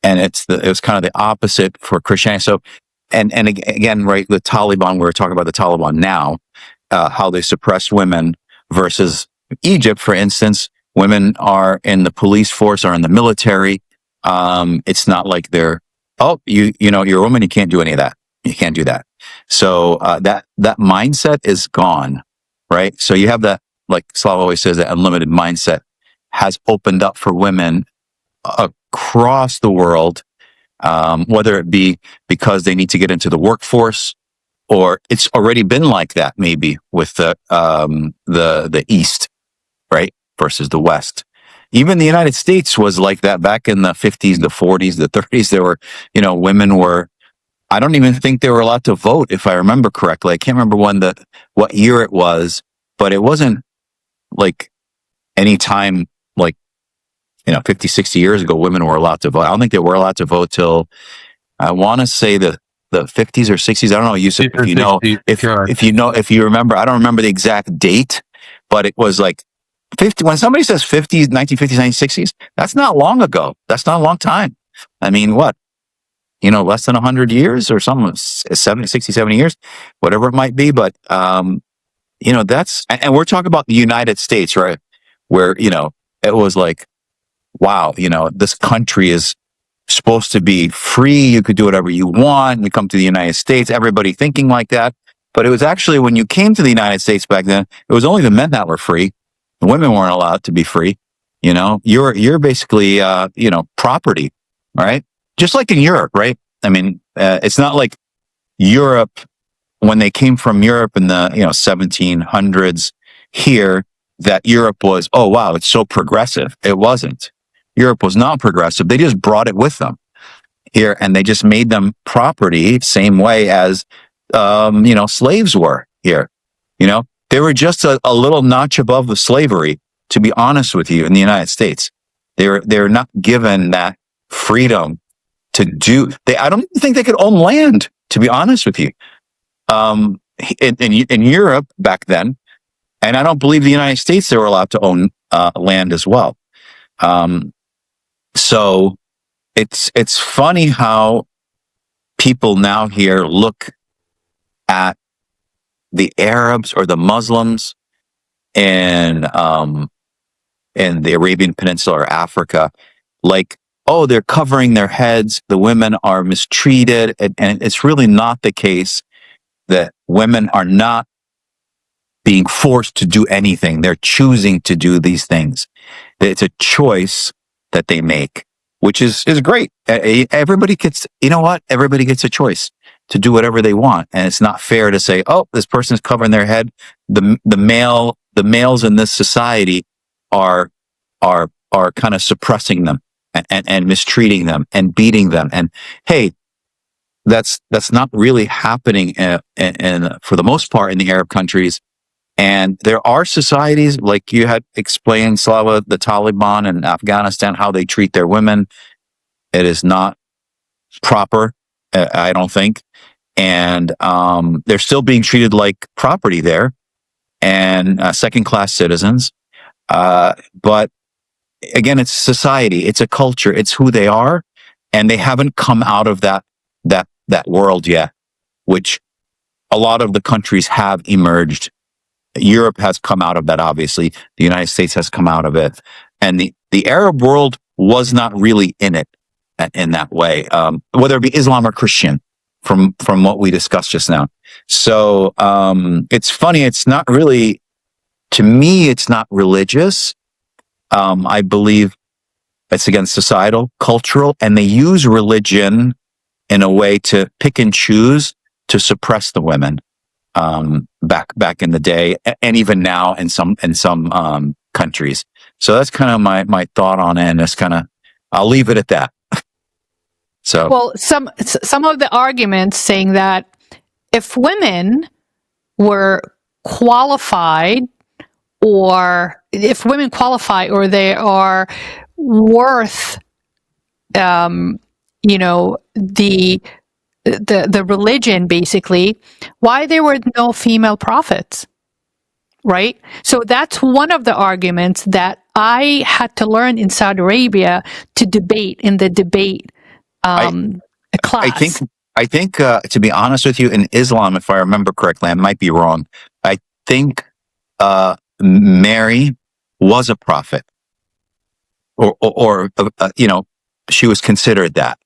Speaker 3: and it was kind of the opposite for Christianity. So, and again, right, the Taliban. We're talking about the Taliban now, how they suppress women versus Egypt, for instance. Women are in the police force, are in the military. It's not like they're you know, you're a woman, you can't do any of that. You can't do that. So that mindset is gone, right? So you have that, like Slava always says, that unlimited mindset has opened up for women across the world, whether it be because they need to get into the workforce, or it's already been like that maybe with the East, right, versus the West. Even the United States was like that back in the 50s, the 40s, the 30s. There were, you know, women were, I don't even think they were allowed to vote, if I remember correctly. I can't remember what year it was, but it wasn't like any time, like, you know, 50, 60 years ago, women were allowed to vote. I don't think they were allowed to vote till, I want to say the 50s or 60s. I don't know, Yusuf, if you know, if you remember, I don't remember the exact date, but it was like 50. When somebody says 50s, 1950s, 1960s, that's not long ago. That's not a long time. I mean, what? You know, less than 100 years or something, 70, 60, 70 years, whatever it might be. But, you know, and we're talking about the United States, right? Where, you know, it was like, wow, you know, this country is supposed to be free. You could do whatever you want. You come to the United States, everybody thinking like that. But it was actually, when you came to the United States back then, it was only the men that were free. The women weren't allowed to be free. You know, you're basically, you know, property, right? Just like in Europe, right? I mean, it's not like Europe, when they came from Europe in the, you know, 1700s here, that Europe was, oh, wow, it's so progressive. It wasn't. Europe was not progressive. They just brought it with them here, and they just made them property, same way as, you know, slaves were here. You know, they were just a little notch above the slavery, to be honest with you, in the United States. They're not given that freedom to do. I don't even think they could own land, to be honest with you. In Europe back then, and I don't believe the United States, they were allowed to own land as well. So it's funny how people now here look at the Arabs or the Muslims in the Arabian Peninsula or Africa, like, oh, they're covering their heads, the women are mistreated, and it's really not the case. That women are not being forced to do anything. They're choosing to do these things. It's a choice that they make, which is great. Everybody gets, you know what? Everybody gets a choice to do whatever they want. And it's not fair to say, oh, this person's covering their head. The males in this society are kind of suppressing them and mistreating them and beating them. And hey, that's not really happening in for the most part in the Arab countries. And there are societies, like you had explained, Slava, the Taliban and Afghanistan, how they treat their women. It is not proper, I don't think. And they're still being treated like property there and second-class citizens. But again, it's society, it's a culture, it's who they are, and they haven't come out of that world yet, which a lot of the countries have emerged. Europe has come out of that, obviously. The United States has come out of it. And the Arab world was not really in it in that way, whether it be Islam or Christian, from what we discussed just now. So it's funny. It's not really, to me, it's not religious. I believe it's against societal, cultural, and they use religion in a way to pick and choose to suppress the women. Back in the day, and even now in some countries. So that's kind of my thought on it. And that's kind of, I'll leave it at that. So,
Speaker 1: well, some of the arguments saying that if women were qualified, or if women qualify, or they are worth, the religion, basically, why there were no female prophets, right? So that's one of the arguments that I had to learn in Saudi Arabia to debate in the debate class.
Speaker 3: I think to be honest with you, in Islam, if I remember correctly, I might be wrong. I think Mary was a prophet, or she was considered that.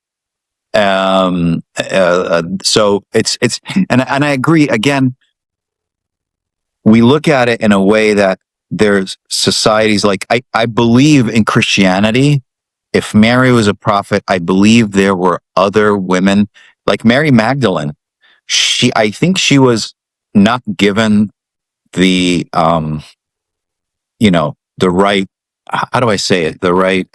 Speaker 3: So it's and I agree. Again, we look at it in a way that there's societies like, I believe in Christianity. If Mary was a prophet, I believe there were other women like Mary Magdalene. I think she was not given the the right, how do I say it? The right,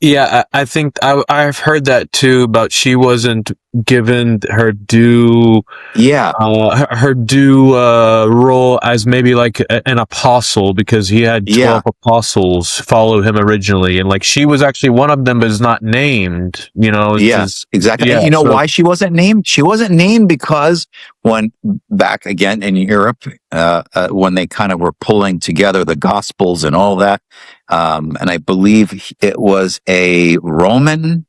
Speaker 2: yeah, I think I've heard that too, but she wasn't given her due, her due role as maybe like an apostle, because he had 12 apostles follow him originally, and like she was actually one of them, but is not named.
Speaker 3: Yes, exactly.
Speaker 2: Yeah,
Speaker 3: and why she wasn't named? She wasn't named because when back again in Europe, when they kind of were pulling together the Gospels and all that. And I believe it was a Roman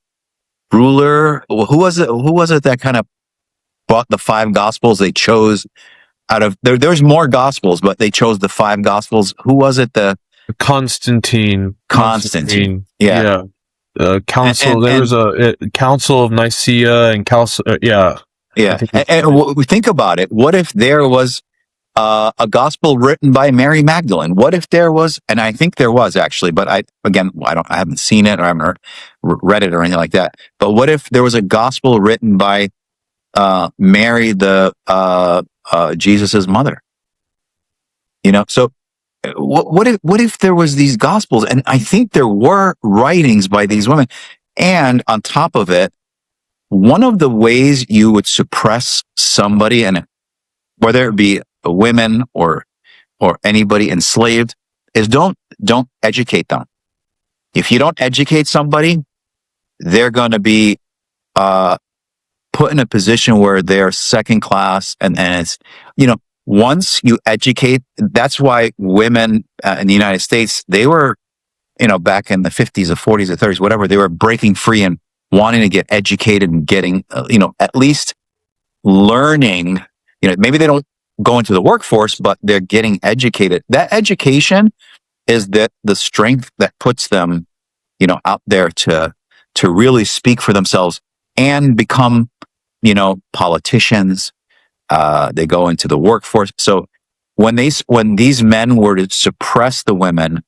Speaker 3: ruler. Who was it that kind of brought the 5 Gospels? They chose out of there's more Gospels, but they chose the 5 Gospels. Who was it?
Speaker 2: Constantine.
Speaker 3: Yeah.
Speaker 2: Council. There was a Council of Nicaea and Council. Yeah.
Speaker 3: And think about it. What if there was a gospel written by Mary Magdalene? What if there was, and I think there was actually, but I haven't seen it, or I haven't read it or anything like that. But what if there was a gospel written by Mary, Jesus's mother? So what if there was these gospels? And I think there were writings by these women. And on top of it, one of the ways you would suppress somebody, and whether it be women or anybody enslaved, is don't educate them. If you don't educate somebody, they're going to be put in a position where they're second class, and it's once you educate. That's why women in the United States, they were back in the 50s or 40s or 30s, whatever, they were breaking free and wanting to get educated and getting at least learning. Maybe they don't go into the workforce, but they're getting educated. That education is the strength that puts them, out there to really speak for themselves and become, politicians. They go into the workforce. So when these men were to suppress the women,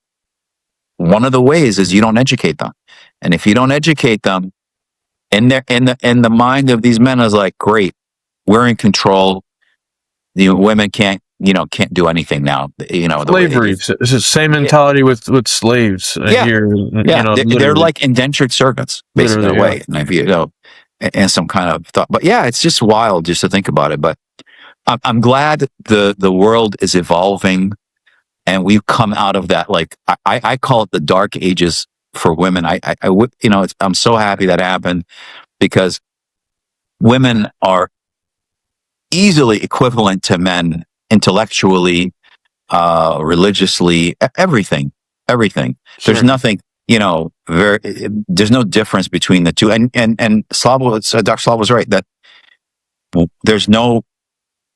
Speaker 3: one of the ways is you don't educate them. And if you don't educate them, in the mind of these men is like, great, we're in control. The women can't do anything now.
Speaker 2: Slavery. It's the same mentality with slaves. Here,
Speaker 3: they're like indentured servants, basically, in a way. And if and some kind of thought, but it's just wild just to think about it. But I'm glad the world is evolving, and we've come out of that. Like I call it the dark ages for women. I'm so happy that happened, because women are easily equivalent to men intellectually, religiously, everything.
Speaker 2: Sure.
Speaker 3: There's nothing, there's no difference between the two. And Slava, Dr. Slava was right that there's no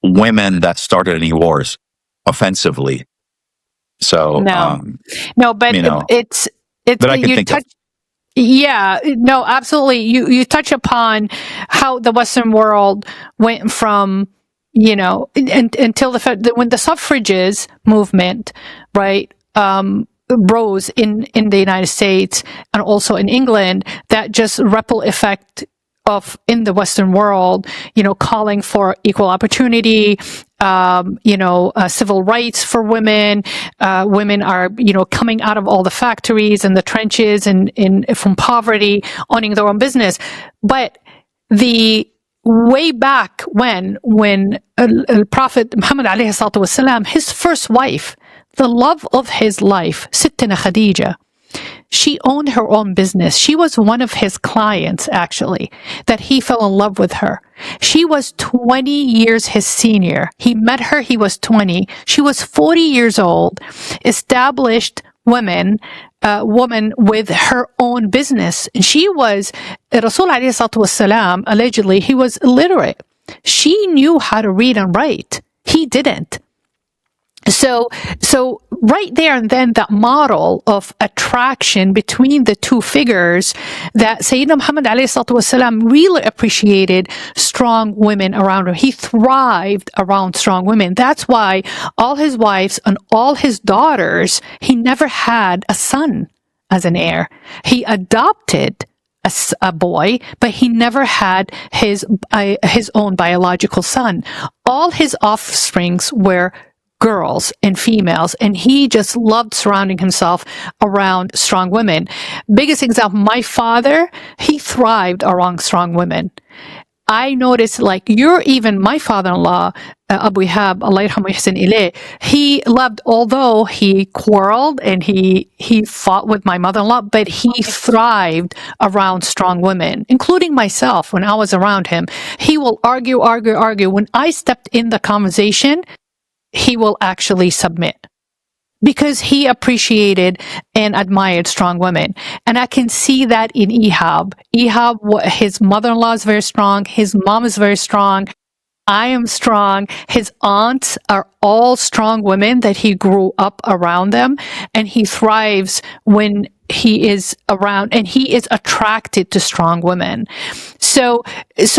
Speaker 3: women that started any wars offensively. So,
Speaker 1: no, but it's
Speaker 3: that I can think of.
Speaker 1: Yeah, no, absolutely. You touch upon how the Western world went from, until when the suffrages movement, right, rose in the United States and also in England, that just ripple effect of in the Western world, calling for equal opportunity, civil rights for women. Women are, coming out of all the factories and the trenches and from poverty, owning their own business. But the way back when Prophet Muhammad alayhi salatu wasalam, his first wife, the love of his life, Sittina Khadija, she owned her own business. She was one of his clients, actually, that he fell in love with her. She was 20 years his senior. He met her, he was 20. She was 40 years old, established woman with her own business. And she was, Rasul alayhi salatu wasalam, allegedly, he was illiterate. She knew how to read and write. He didn't. So right there and then, that model of attraction between the two figures, that Sayyidina Muhammad alayhi salatu wasalam really appreciated strong women around him. He thrived around strong women. That's why all his wives and all his daughters, he never had a son as an heir. He adopted a boy, but he never had his own biological son. All his offsprings were girls and females, and he just loved surrounding himself around strong women. Biggest example, my father, he thrived around strong women. I noticed, my father-in-law, Abu Ihab, Allah yarhamu yahsin ilayh, he loved, although he quarreled and he fought with my mother-in-law, but he thrived around strong women, including myself. When I was around him, he will argue. When I stepped in the conversation, he will actually submit, because he appreciated and admired strong women. And I can see that in Ihab. His mother-in-law is very strong. His mom is very strong. I am strong. His aunts are all strong women that he grew up around them. And he thrives when he is around, and he is attracted to strong women. So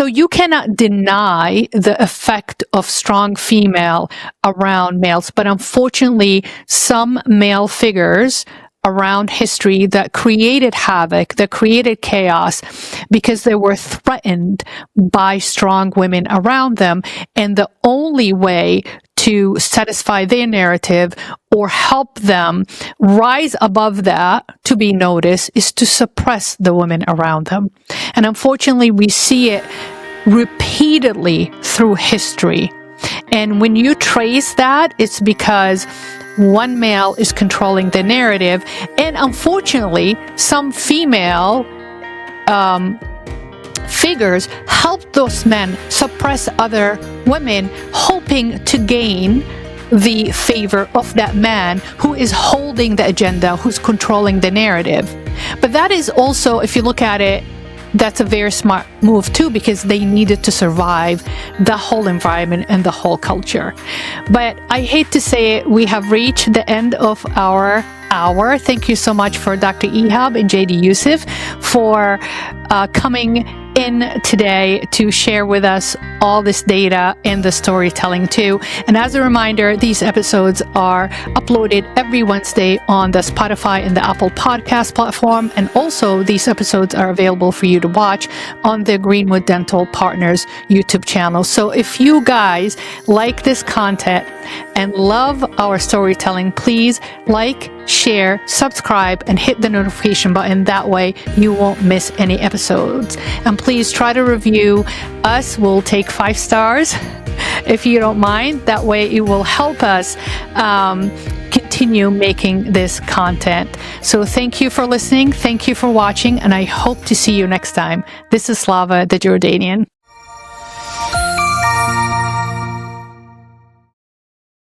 Speaker 1: you cannot deny the effect of strong female around males. But unfortunately, some male figures around history that created havoc, that created chaos, because they were threatened by strong women around them. And the only way to satisfy their narrative or help them rise above that to be noticed is to suppress the women around them. And unfortunately, we see it repeatedly through history. And when you trace that, it's because one male is controlling the narrative. And unfortunately, some female figures help those men suppress other women, hoping to gain the favor of that man who is holding the agenda, who's controlling the narrative. But that is also, if you look at it, that's a very smart move too, because they needed to survive the whole environment and the whole culture. But I hate to say it, we have reached the end of our hour. Thank you so much for Dr. Ihab and JD Yusuf for coming in today to share with us all this data and the storytelling too. And as a reminder, these episodes are uploaded every Wednesday on the Spotify and the Apple Podcast platform. And also these episodes are available for you to watch on the Greenwood Dental Partners YouTube channel. So if you guys like this content and love our storytelling, please like, share, subscribe, and hit the notification button. That way you won't miss any episodes. And please try to review us. We'll take 5 stars if you don't mind. That way it will help us continue making this content. So thank you for listening. Thank you for watching. And I hope to see you next time. This is Slava the Jordanian.